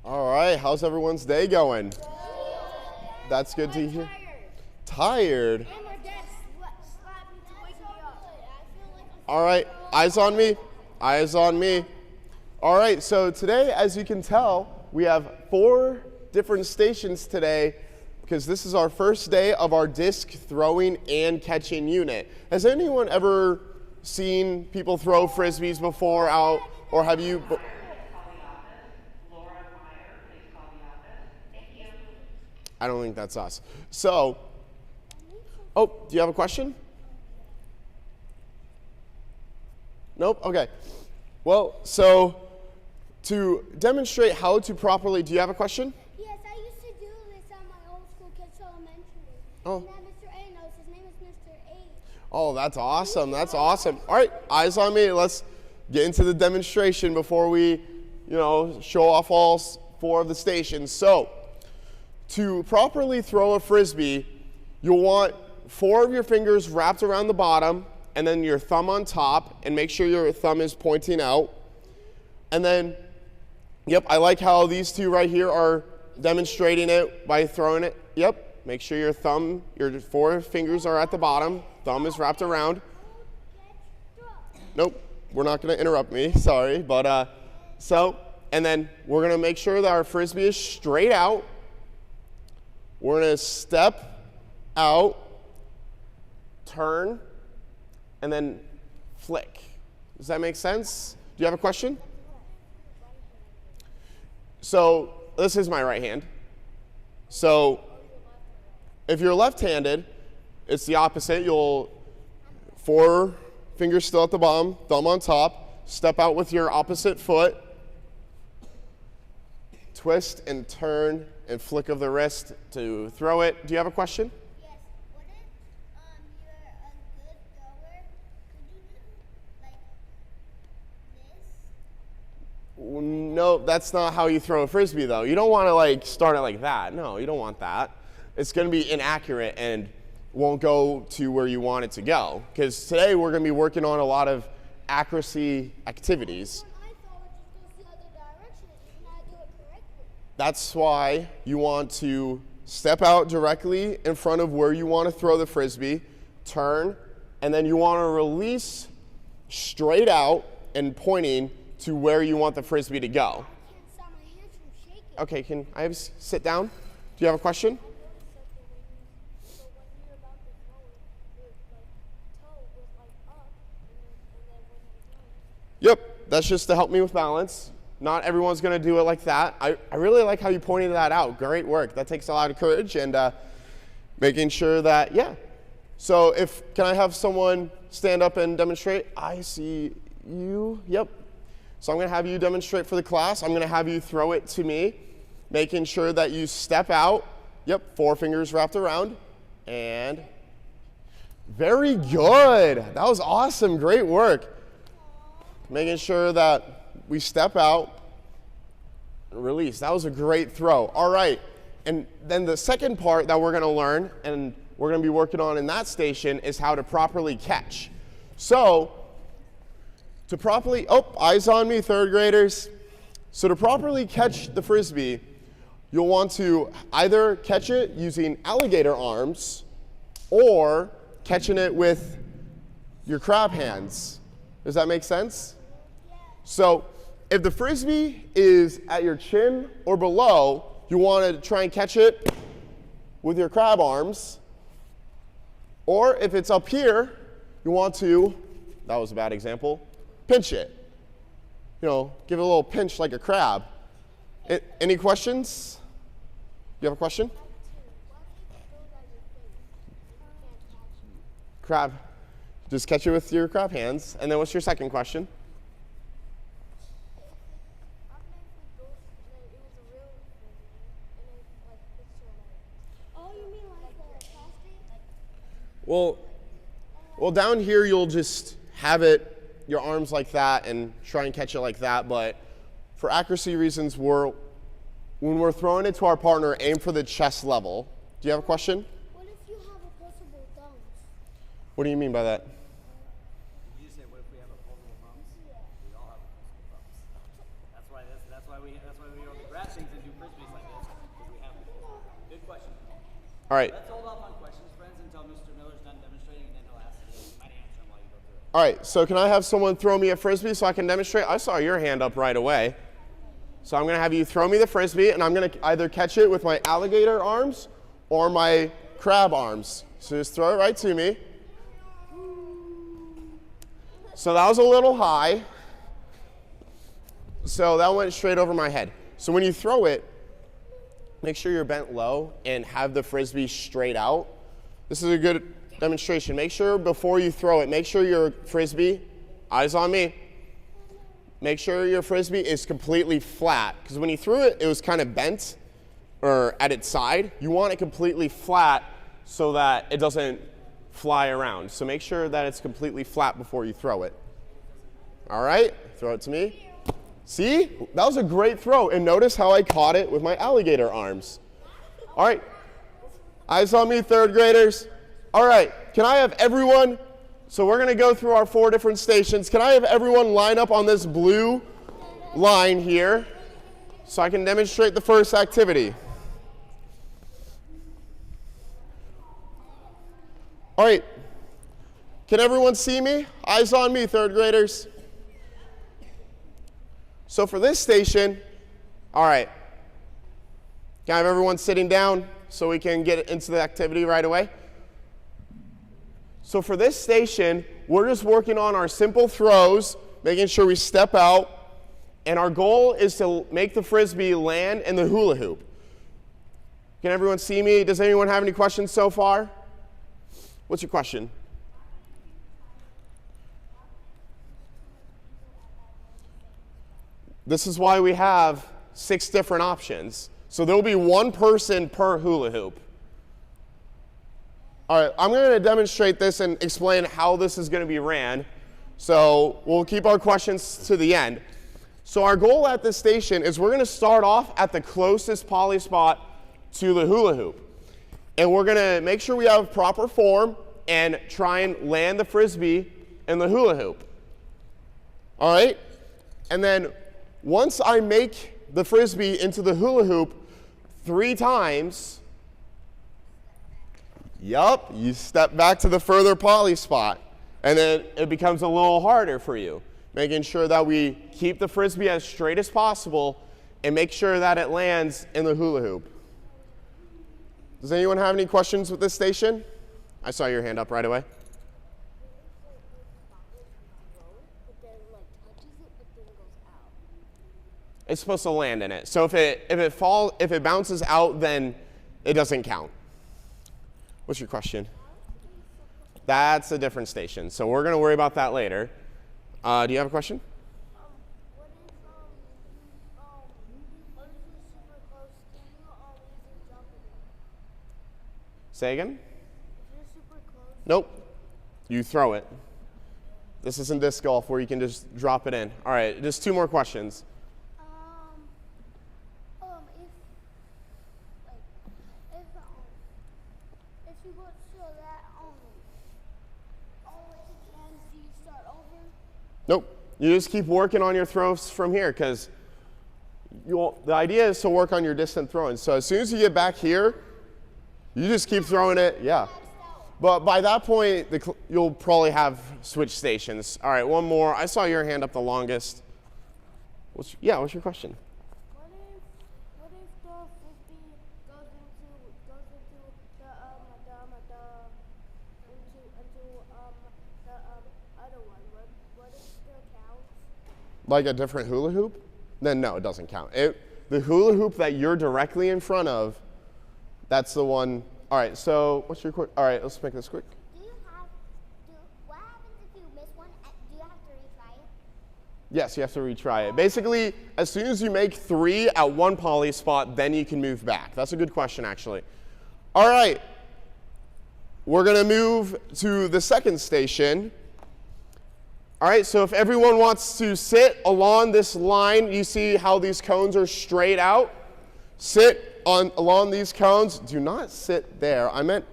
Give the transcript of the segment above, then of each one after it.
All right, how's everyone's day going? That's good to hear. Tired? And my dad slapped me to wake me up. All right, eyes on me. Eyes on me. All right, so today, as you can tell, we have 4 different stations today because this is our first day of our disc throwing and catching unit. Has anyone ever seen people throw frisbees before out, or have you? I don't think that's us. So, oh, do you have a question? Nope, okay. Well, so to demonstrate how to properly, do you have a question? Yes, I used to do this at my old school, Kids Elementary. Oh. And that Mr. A knows. His name is Mr. A. Oh, that's awesome. That's awesome. All right, eyes on me. Let's get into the demonstration before we, show off all 4 of the stations. So, to properly throw a frisbee, you'll want 4 of your fingers wrapped around the bottom and then your thumb on top, and make sure your thumb is pointing out. And then, yep, I like how these 2 right here are demonstrating it by throwing it. Yep, make sure your 4 fingers are at the bottom, thumb is wrapped around. Nope, we're not gonna interrupt me, sorry, but and then we're gonna make sure that our frisbee is straight out. We're gonna step out, turn, and then flick. Does that make sense? Do you have a question? So this is my right hand. So if you're left-handed, it's the opposite. 4 fingers still at the bottom, thumb on top, step out with your opposite foot, twist and turn and flick of the wrist to throw it. Do you have a question? Yes. What if you're a good thrower? Could you do like this? No, that's not how you throw a frisbee, though. You don't want to start it like that. No, you don't want that. It's going to be inaccurate and won't go to where you want it to go. Because today we're going to be working on a lot of accuracy activities. When I throw it just goes the other direction and I do it correctly. That's why you want to step out directly in front of where you want to throw the frisbee, turn, and then you want to release straight out and pointing to where you want the frisbee to go. I can't stop my hands from shaking. Okay, can I sit down? Do you have a question? So when you're about to throw it, your toe was up, and then when you Yep, that's just to help me with balance. Not everyone's going to do it like that. I really like how you pointed that out. Great work. That takes a lot of courage and making sure that, yeah. So can I have someone stand up and demonstrate? I see you. Yep. So I'm going to have you demonstrate for the class. I'm going to have you throw it to me, making sure that you step out. Yep, 4 fingers wrapped around. And very good. That was awesome. Great work. Making sure that we step out and release. That was a great throw. All right. And then the second part that we're going to learn and we're going to be working on in that station is how to properly catch. So to properly, eyes on me, 3rd graders. So to properly catch the frisbee, you'll want to either catch it using alligator arms or catching it with your crab hands. Does that make sense? So if the frisbee is at your chin or below, you want to try and catch it with your crab arms. Or if it's up here, you want to, that was a bad example, pinch it. Give it a little pinch like a crab. Any questions? You have a question? Crab. Just catch it with your crab hands. And then what's your second question? Oh, you mean like the plastic? Well, down here you'll just have it, your arms like that, and try and catch it like that. But for accuracy reasons, when we're throwing it to our partner, aim for the chest level. Do you have a question? What if you have opposable thumbs? What do you mean by that? You say, what if we have opposable thumbs? We all have opposable thumbs. That's why we grab things and question. All right. Let's hold off on questions, friends, until Mr. Miller's done demonstrating, and then he'll ask it. You might answer them while you go through it. All right, so can I have someone throw me a Frisbee so I can demonstrate? I saw your hand up right away. So I'm going to have you throw me the Frisbee, and I'm going to either catch it with my alligator arms or my crab arms. So just throw it right to me. So that was a little high. So that went straight over my head. So when you throw it, make sure you're bent low and have the Frisbee straight out. This is a good demonstration. Make sure before you throw it, make sure your Frisbee, eyes on me, make sure your Frisbee is completely flat. Because when you threw it, it was kind of bent or at its side. You want it completely flat so that it doesn't fly around. So make sure that it's completely flat before you throw it. All right, throw it to me. See, that was a great throw. And notice how I caught it with my alligator arms. All right, eyes on me, third graders. All right, can I have everyone, so we're going to go through our 4 different stations. Can I have everyone line up on this blue line here so I can demonstrate the first activity? All right, can everyone see me? Eyes on me, third graders. So for this station, all right, can I have everyone sitting down so we can get into the activity right away? So for this station, we're just working on our simple throws, making sure we step out, and our goal is to make the Frisbee land in the hula hoop. Can everyone see me? Does anyone have any questions so far? What's your question? This is why we have 6 different options. So there'll be 1 person per hula hoop. All right, I'm going to demonstrate this and explain how this is going to be ran. So we'll keep our questions to the end. So our goal at this station is we're going to start off at the closest poly spot to the hula hoop. And we're going to make sure we have proper form and try and land the Frisbee in the hula hoop. All right? And then once I make the Frisbee into the hula hoop 3 times, yup, you step back to the further poly spot. And then it becomes a little harder for you, making sure that we keep the Frisbee as straight as possible and make sure that it lands in the hula hoop. Does anyone have any questions with this station? I saw your hand up right away. It's supposed to land in it. So if it bounces out, then it doesn't count. What's your question? That's a different station. So we're going to worry about that later. Do you have a question? What is super close? Can you easily jump it? Say again? If you're super close. Nope. You throw it. This isn't disc golf where you can just drop it in. All right, just 2 more questions. If you go to that all the way to the end, do you start over? Nope. You just keep working on your throws from here because the idea is to work on your distant throwing. So as soon as you get back here, you just keep throwing it. Yeah. But by that point, you'll probably have switch stations. All right, one more. I saw your hand up the longest. What's your question? What if the Frisbee goes into the other one? What if it still counts? Like a different hula hoop? Then no, it doesn't count. The hula hoop that you're directly in front of, that's the one. All right, so what's your quick? All right, let's make this quick. What happens if you miss one? Do you have to retry it? Yes, you have to retry it. Basically, as soon as you make 3 at one poly spot, then you can move back. That's a good question, actually. All right, we're going to move to the second station. All right, so if everyone wants to sit along this line, you see how these cones are straight out? Sit along these cones. Do not sit there. I meant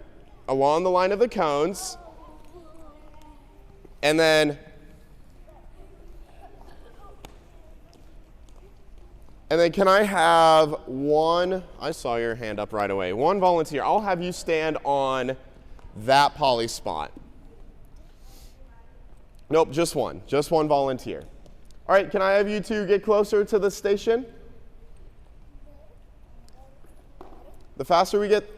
along the line of the cones. And then And then can I have one, I saw your hand up right away, one volunteer. I'll have you stand on that poly spot. Nope, just one volunteer. All right, can I have you two get closer to the station? The faster we get,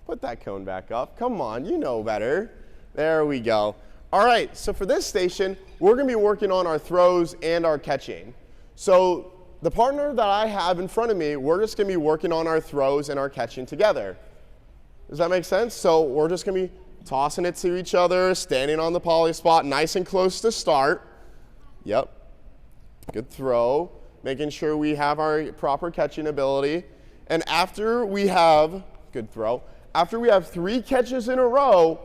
put that cone back up. Come on, you know better. There we go. All right, so for this station, we're gonna be working on our throws and our catching. So the partner that I have in front of me, we're just gonna be working on our throws and our catching together. Does that make sense? So we're just gonna be tossing it to each other, standing on the poly spot, nice and close to start. Yep, good throw. Making sure we have our proper catching ability. And after we have, good throw, after we have 3 catches in a row,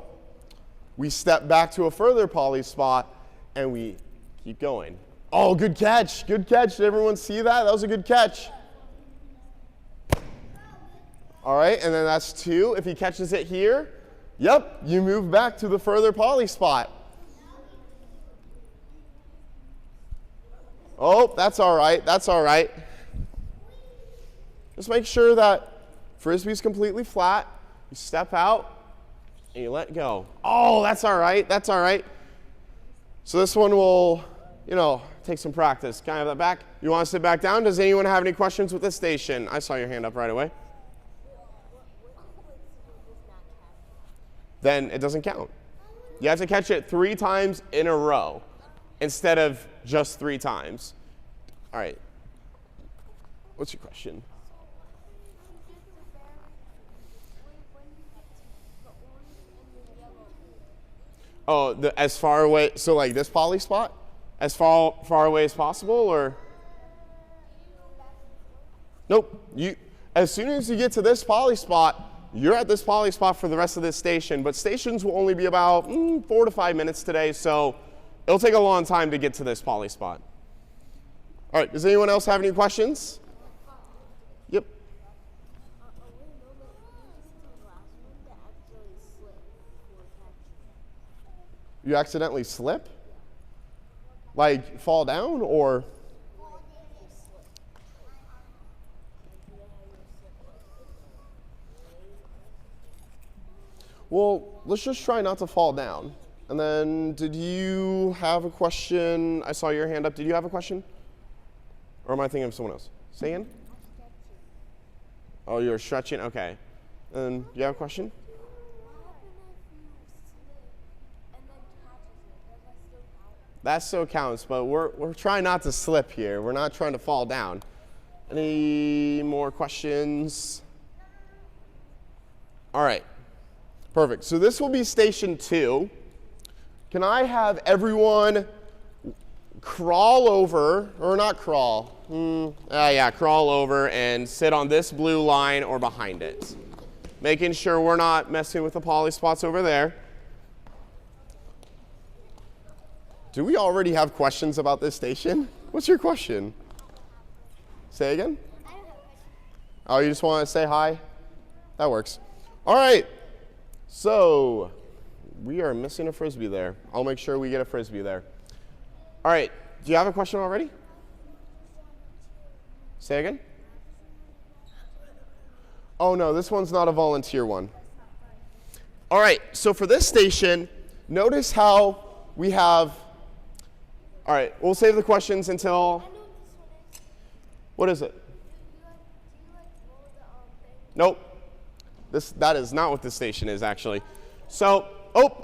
we step back to a further poly spot and we keep going. Oh, good catch, good catch. Did everyone see that? That was a good catch. All right, and then that's 2. If he catches it here, yep, you move back to the further poly spot. Oh, that's all right, that's all right. Just make sure that Frisbee's completely flat. You step out and you let go. Oh, that's all right, that's all right. So this one will, take some practice. Can I have that back? You want to sit back down? Does anyone have any questions with this station? I saw your hand up right away. Then it doesn't count. You have to catch it 3 times in a row instead of just 3 times. All right. What's your question? Oh, as far away, so like this poly spot? As far away as possible, or? Nope. As soon as you get to this poly spot, you're at this poly spot for the rest of this station, but stations will only be about 4 to 5 minutes today, so it'll take a long time to get to this poly spot. All right, does anyone else have any questions? Yep. You accidentally slip? Like fall down, or? Well, let's just try not to fall down. And then, did you have a question? I saw your hand up. Did you have a question? Or am I thinking of someone else? Say again? Oh, you're stretching? Okay. And you have a question? That still counts, but we're trying not to slip here. We're not trying to fall down. Any more questions? All right. Perfect. So this will be station 2. Can I have everyone crawl over, or not crawl? Crawl over and sit on this blue line or behind it. Making sure we're not messing with the poly spots over there. Do we already have questions about this station? What's your question? Say again? Oh, you just want to say hi? That works. All right. So we are missing a Frisbee there. I'll make sure we get a Frisbee there. All right. Do you have a question already? Say again? Oh, no, this one's not a volunteer one. All right. So for this station, notice how we have. All right. We'll save the questions until. What is it? Nope. That is not what this station is, actually. So,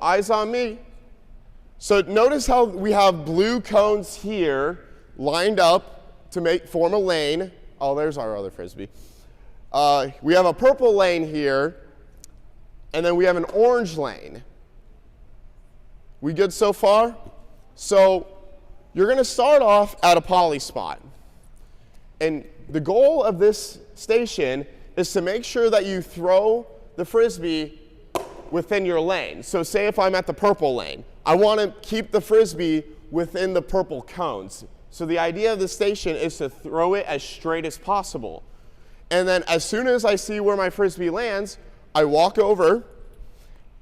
eyes on me. So notice how we have blue cones here lined up to form a lane. Oh, there's our other Frisbee. We have a purple lane here, and then we have an orange lane. We good so far? So you're going to start off at a poly spot. And the goal of this station is to make sure that you throw the Frisbee within your lane. So say if I'm at the purple lane, I want to keep the Frisbee within the purple cones. So the idea of the station is to throw it as straight as possible. And then as soon as I see where my Frisbee lands, I walk over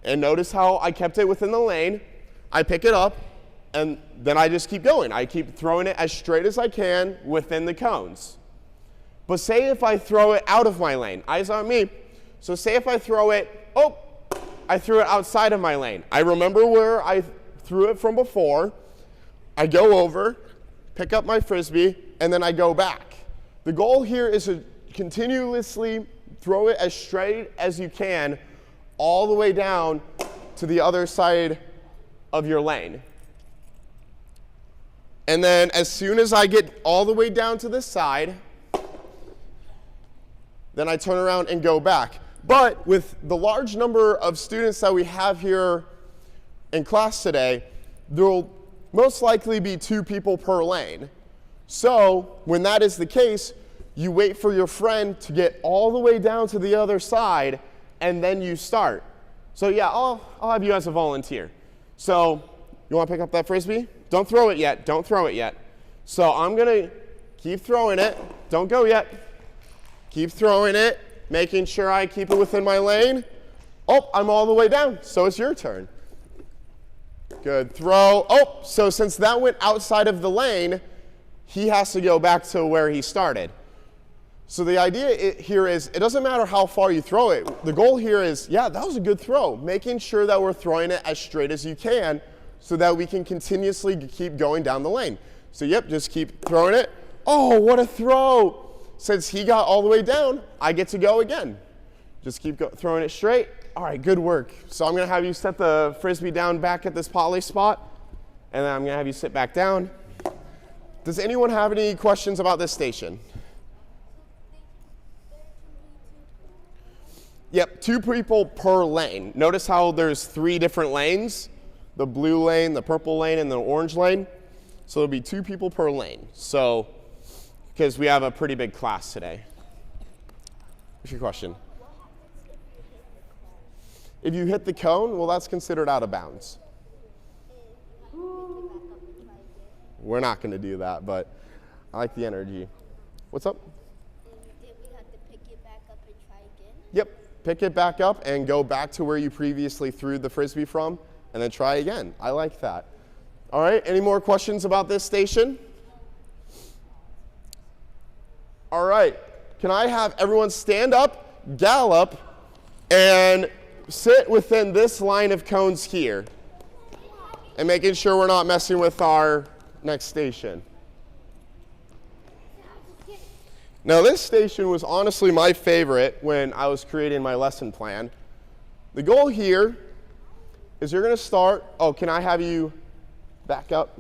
and notice how I kept it within the lane. I pick it up and then I just keep going. I keep throwing it as straight as I can within the cones. But say if I throw it out of my lane, eyes on me. So say if I throw it, I threw it outside of my lane. I remember where I threw it from before. I go over, pick up my Frisbee, and then I go back. The goal here is to continuously throw it as straight as you can all the way down to the other side of your lane. And then as soon as I get all the way down to this side, then I turn around and go back. But with the large number of students that we have here in class today, there will most likely be 2 people per lane. So when that is the case, you wait for your friend to get all the way down to the other side, and then you start. So yeah, I'll have you as a volunteer. So you want to pick up that Frisbee? Don't throw it yet. Don't throw it yet. So I'm going to keep throwing it. Don't go yet. Keep throwing it, making sure I keep it within my lane. Oh, I'm all the way down. So it's your turn. Good throw. Oh, so since that went outside of the lane, he has to go back to where he started. So the idea here is it doesn't matter how far you throw it. The goal here is, yeah, that was a good throw. Making sure that we're throwing it as straight as you can so that we can continuously keep going down the lane. So yep, just keep throwing it. Oh, what a throw. Since he got all the way down, I get to go again. Just keep throwing it straight. All right, good work. So I'm going to have you set the Frisbee down back at this poly spot, and then I'm going to have you sit back down. Does anyone have any questions about this station? Yep, 2 people per lane. Notice how there's 3 different lanes, the blue lane, the purple lane, and the orange lane. So there'll be 2 people per lane. So, because we have a pretty big class today. What's your question? If you hit the cone, well, that's considered out of bounds. We're not going to do that, but I like the energy. What's up? Did we have to pick it back up and try again? Yep, pick it back up and go back to where you previously threw the Frisbee from, and then try again. I like that. All right, any more questions about this station? All right, can I have everyone stand up, gallop, and sit within this line of cones here, and making sure we're not messing with our next station. Now this station was honestly my favorite when I was creating my lesson plan. The goal here is you're going to start, can I have you back up?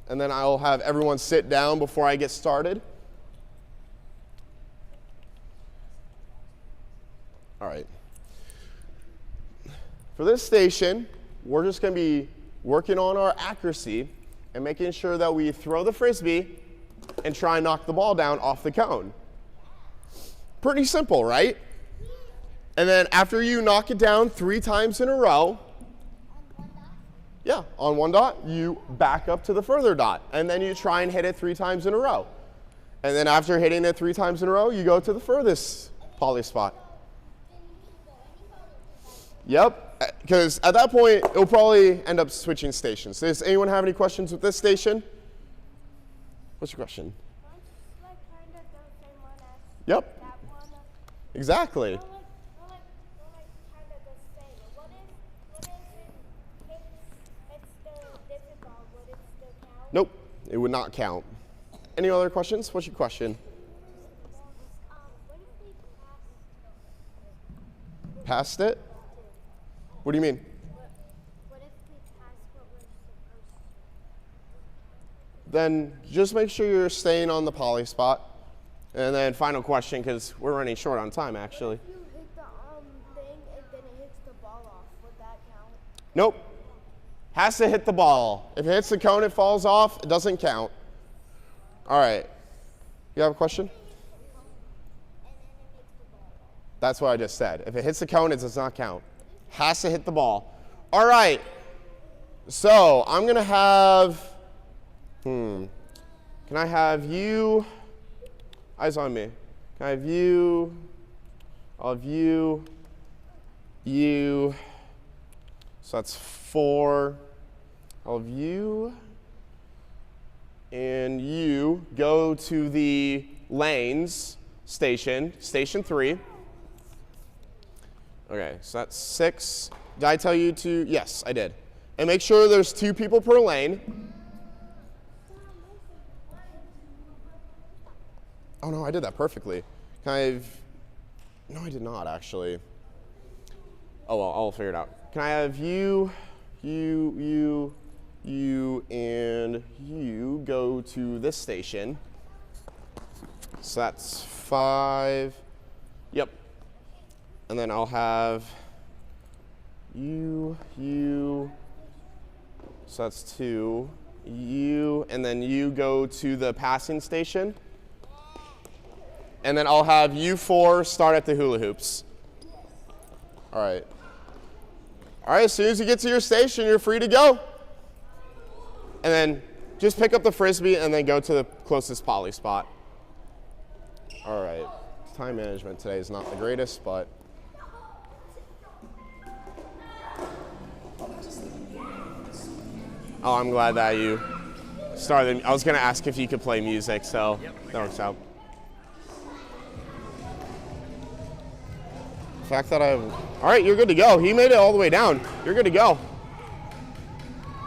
And then I'll have everyone sit down before I get started. All right. For this station, we're just going to be working on our accuracy and making sure that we throw the Frisbee and try and knock the ball down off the cone. Pretty simple, right? And then after you knock it down 3 times in a row, yeah, on one dot, you back up to the further dot, and then you try and hit it 3 times in a row. And then after hitting it 3 times in a row, you go to the furthest poly spot. Yep, because at that point, it'll probably end up switching stations. Does anyone have any questions with this station? What's your question? Mine's like kind of the same one as Yep, that one. exactly. Kind of the same. What if it's still difficult? Would it still count? Nope, it would not count. Any other questions? What's your question? What if we Passed it? What do you mean? What if we pass what we're supposed to? Then just make sure you're staying on the poly spot. And then final question, because we're running short on time, actually. If you hit the thing and then it hits the ball off, would that count? Nope. Has to hit the ball. If it hits the cone, it falls off. It doesn't count. All right. You have a question? And then it makes the ball. That's what I just said. If it hits the cone, it does not count. Has to hit the ball. All right. So I'm going to have, can I have you, eyes on me. Can I have you, I'll have you, you, so that's 4. I'll have you and you go to the lanes station 3. Okay, so that's 6. Did I tell you to? Yes, I did. And make sure there's 2 people per lane. Oh no, I did that perfectly. No, I did not actually. Oh well, I'll figure it out. Can I have you, and you go to this station? So that's 5. Yep. And then I'll have you. So that's 2. You, and then you go to the passing station. And then I'll have you 4 start at the hula hoops. All right. All right, as soon as you get to your station, you're free to go. And then just pick up the Frisbee and then go to the closest poly spot. All right. Time management today is not the greatest, but. Oh, I'm glad that you started. I was going to ask if you could play music, so that works out. The fact that all right, you're good to go. He made it all the way down. You're good to go.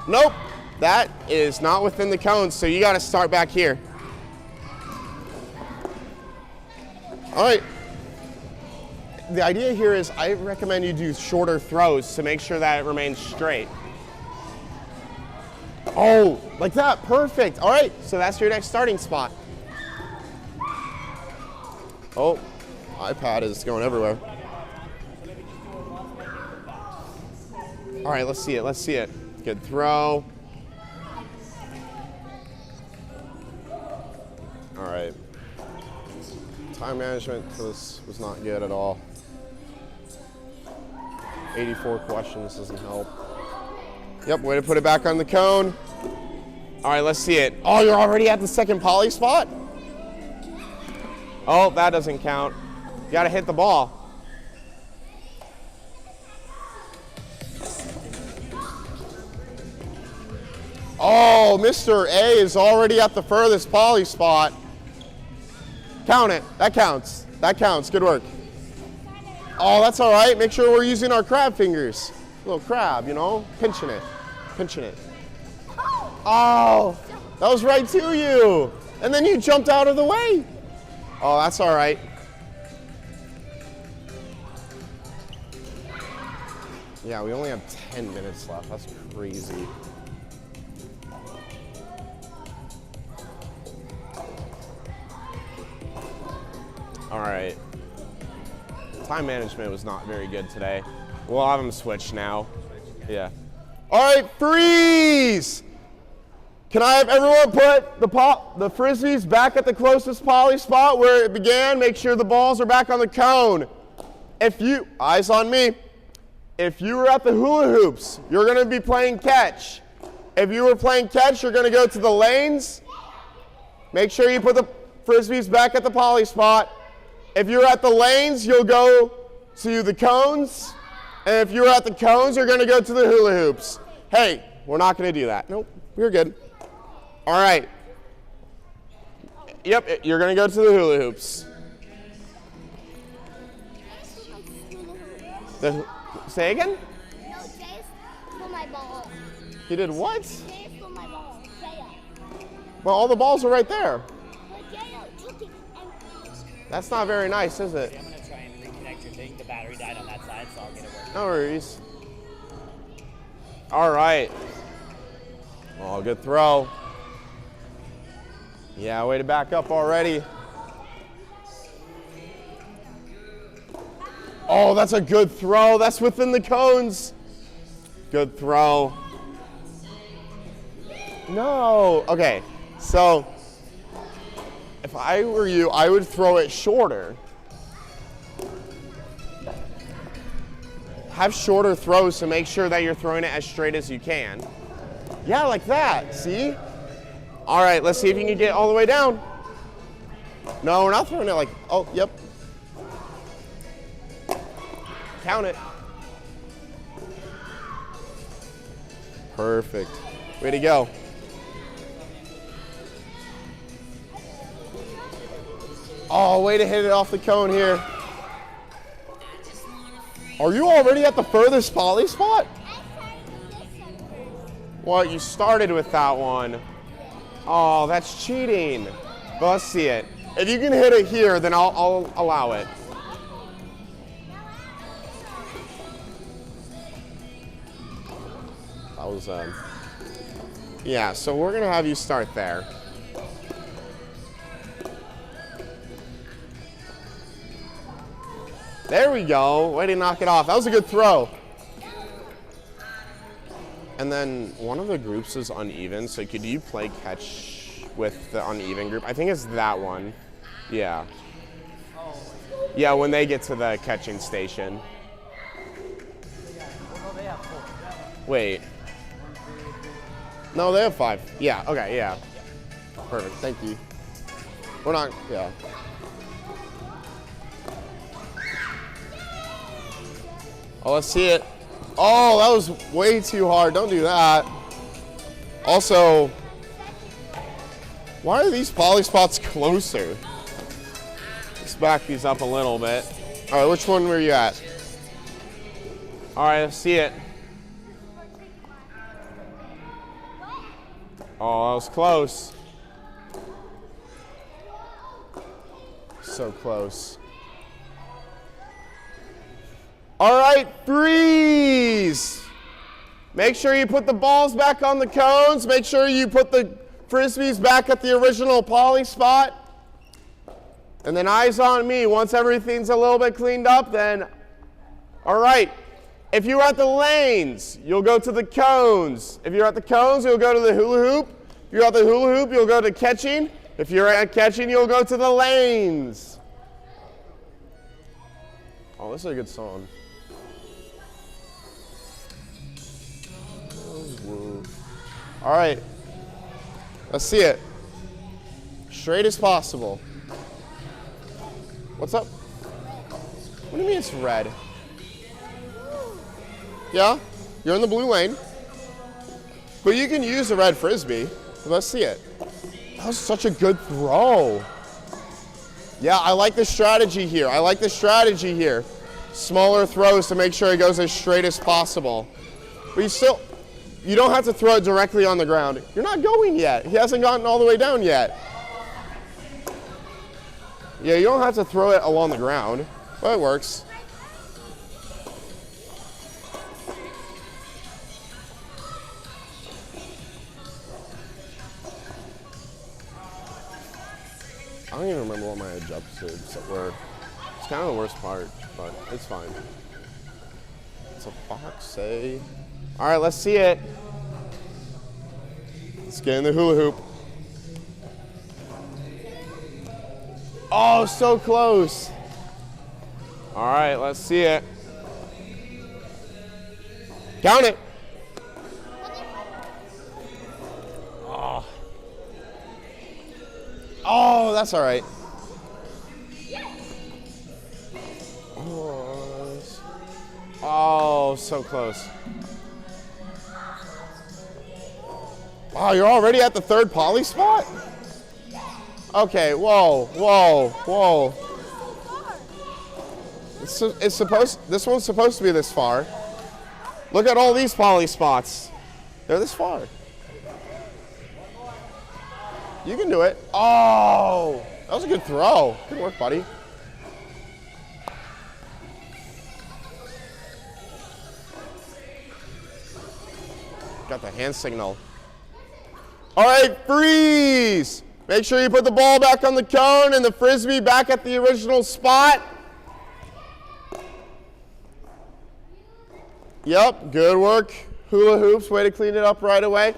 Nope, that is not within the cones, so you got to start back here. All right. The idea here is I recommend you do shorter throws to make sure that it remains straight. Oh, like that, perfect. All right, so that's your next starting spot. Oh, iPad is going everywhere. All right, let's see it. Good throw. All right. Time management for this was not good at all. 84 questions doesn't help. Yep, way to put it back on the cone. All right, let's see it. Oh, you're already at the second poly spot? Oh, that doesn't count. You gotta hit the ball. Oh, Mr. A is already at the furthest poly spot. Count it. That counts. That counts. Good work. Oh, that's all right. Make sure we're using our crab fingers. Little crab, you know, pinching it. Oh, that was right to you. And then you jumped out of the way. Oh, that's all right. Yeah, we only have 10 minutes left. That's crazy. All right. Time management was not very good today. We'll have them switch now. Yeah. All right, freeze! Can I have everyone put the Frisbees back at the closest poly spot where it began? Make sure the balls are back on the cone. Eyes on me. If you were at the hula hoops, you're gonna be playing catch. If you were playing catch, you're gonna go to the lanes. Make sure you put the Frisbees back at the poly spot. If you're at the lanes, you'll go to the cones. And if you're at the cones, you're gonna go to the hula hoops. Hey, we're not gonna do that. Nope, we're good. All right. Yep, you're gonna go to the hula hoops. Say again? No, Jay stole my ball. He did what? Jay stole my ball. Jay. Well, all the balls are right there. But Jay took it and That's not very nice, is it? I'm going to try and reconnect your thing. The battery died on that side, so I'll get it working. No worries. All right. Oh, good throw. Yeah, way to back up already. Oh, that's a good throw. That's within the cones. Good throw. No. Okay, so if I were you, I would throw it shorter. Have shorter throws to make sure that you're throwing it as straight as you can. Yeah, like that, see? All right, let's see if you can get all the way down. No, we're not throwing it like, oh, yep. Count it. Perfect. Way to go. Oh, way to hit it off the cone here. Are you already at the furthest poly spot? What, you started with that one? Oh, that's cheating. But let's see it. If you can hit it here, then I'll allow it. That was, yeah, so we're gonna have you start there. There we go, way to knock it off. That was a good throw. And then one of the groups is uneven, so could you play catch with the uneven group? I think it's that one. Yeah. Yeah, when they get to the catching station. Wait. No, they have 5. Yeah, okay, yeah. Perfect, thank you. We're not, yeah. Oh, let's see it. Oh, that was way too hard. Don't do that. Also, why are these poly spots closer? Let's back these up a little bit. All right, which one were you at? All right, let's see it. Oh, that was close. So close. All right, freeze. Make sure you put the balls back on the cones. Make sure you put the Frisbees back at the original poly spot. And then eyes on me. Once everything's a little bit cleaned up, then, all right. If you're at the lanes, you'll go to the cones. If you're at the cones, you'll go to the hula hoop. If you're at the hula hoop, you'll go to catching. If you're at catching, you'll go to the lanes. Oh, this is a good song. All right, let's see it. Straight as possible. What's up? What do you mean it's red? Yeah, you're in the blue lane. But you can use the red Frisbee. Let's see it. That was such a good throw. Yeah, I like the strategy here. I like the strategy here. Smaller throws to make sure it goes as straight as possible. But you don't have to throw it directly on the ground. You're not going yet. He hasn't gotten all the way down yet. Yeah, you don't have to throw it along the ground, but it works. I don't even remember what my adjustments were. It's kind of the worst part, but it's fine. It's a fox, say. All right, let's see it. Let's get in the hula hoop. Oh, so close. All right, let's see it. Count it. Oh. Oh, that's all right. Oh, so close. Wow, you're already at the third poly spot? Okay, whoa, whoa, whoa. This one's supposed to be this far. Look at all these poly spots. They're this far. You can do it. Oh, that was a good throw. Good work, buddy. Got the hand signal. All right, freeze. Make sure you put the ball back on the cone and the Frisbee back at the original spot. Yep, good work. Hula hoops, way to clean it up right away.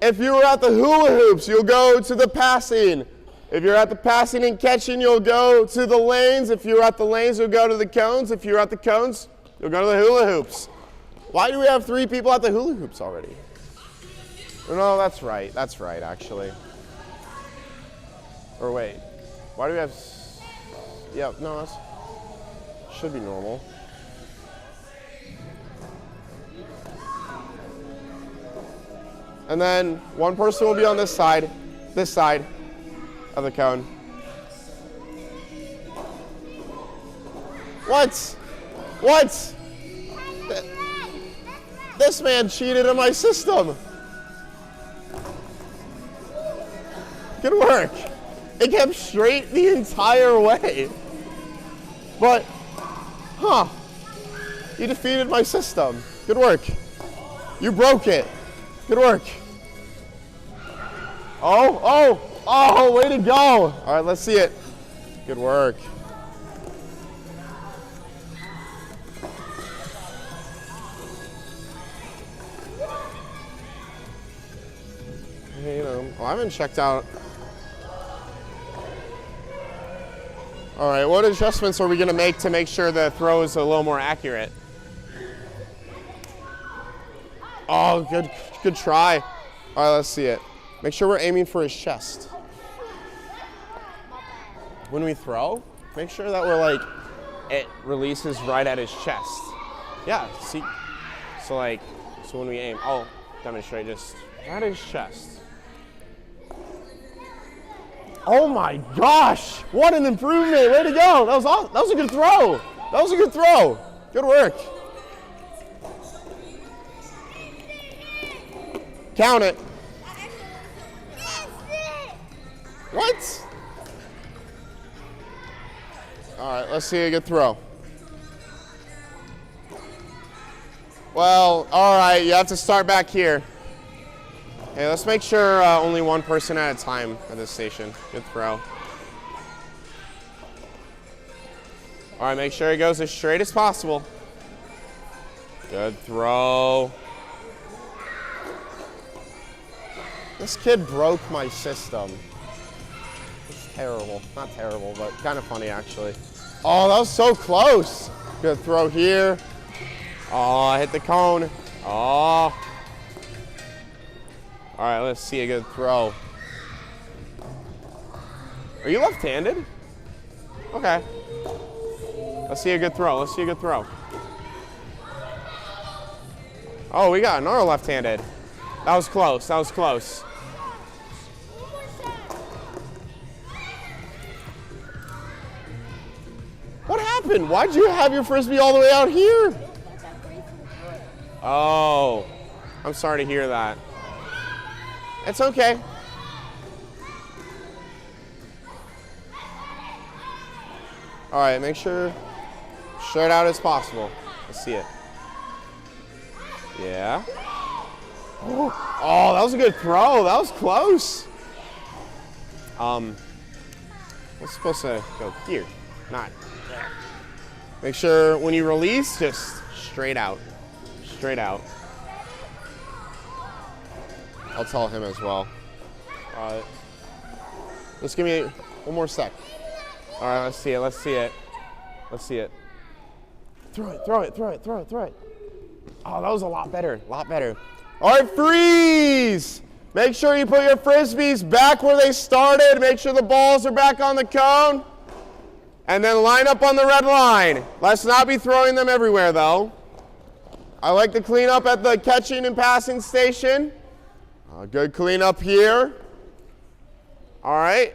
If you were at the hula hoops, you'll go to the passing. If you're at the passing and catching, you'll go to the lanes. If you're at the lanes, you'll go to the cones. If you're at the cones, you'll go to the hula hoops. Why do we have 3 people at the hula hoops already? No, that's right. That's right, actually. Or wait, why do we have? Yeah, no, that's should be normal. And then one person will be on this side of the cone. What? What? This man cheated in my system. Good work. It kept straight the entire way. But, you defeated my system. Good work. You broke it. Good work. Oh, way to go. All right, let's see it. Good work. I haven't checked out. All right, what adjustments are we gonna make to make sure the throw is a little more accurate? Oh, good try. All right, let's see it. Make sure we're aiming for his chest. When we throw, make sure that it releases right at his chest. Yeah, see, so when we aim, I'll demonstrate just right at his chest. Oh my gosh, what an improvement, way to go. That was awesome. That was a good throw. That was a good throw. Good work. Count it. What? All right, let's see a good throw. Well, all right, you have to start back here. Okay, let's make sure only one person at a time at this station. Good throw. All right, make sure it goes as straight as possible. Good throw. This kid broke my system. It's terrible. Not terrible, but kind of funny, actually. Oh, that was so close. Good throw here. Oh, I hit the cone. Oh. All right, let's see a good throw. Are you left-handed? Okay. Let's see a good throw. Let's see a good throw. Oh, we got another left-handed. That was close. That was close. What happened? Why'd you have your Frisbee all the way out here? Oh, I'm sorry to hear that. It's okay. All right, make sure straight out as possible. Let's see it. Yeah. Oh, that was a good throw. That was close. What's supposed to go here? Not there. Make sure when you release, just straight out. Straight out. I'll tell him as well. All right. Just give me one more sec. All right, let's see it. Let's see it. Let's see it. Throw it, throw it, throw it, throw it, throw it. Oh, that was a lot better, a lot better. All right, freeze. Make sure you put your Frisbees back where they started. Make sure the balls are back on the cone. And then line up on the red line. Let's not be throwing them everywhere, though. I like the cleanup at the catching and passing station. Good cleanup here. All right.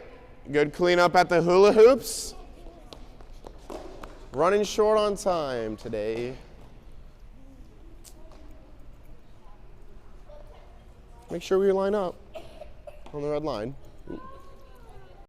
Good cleanup at the hula hoops. Running short on time today. Make sure we line up on the red line.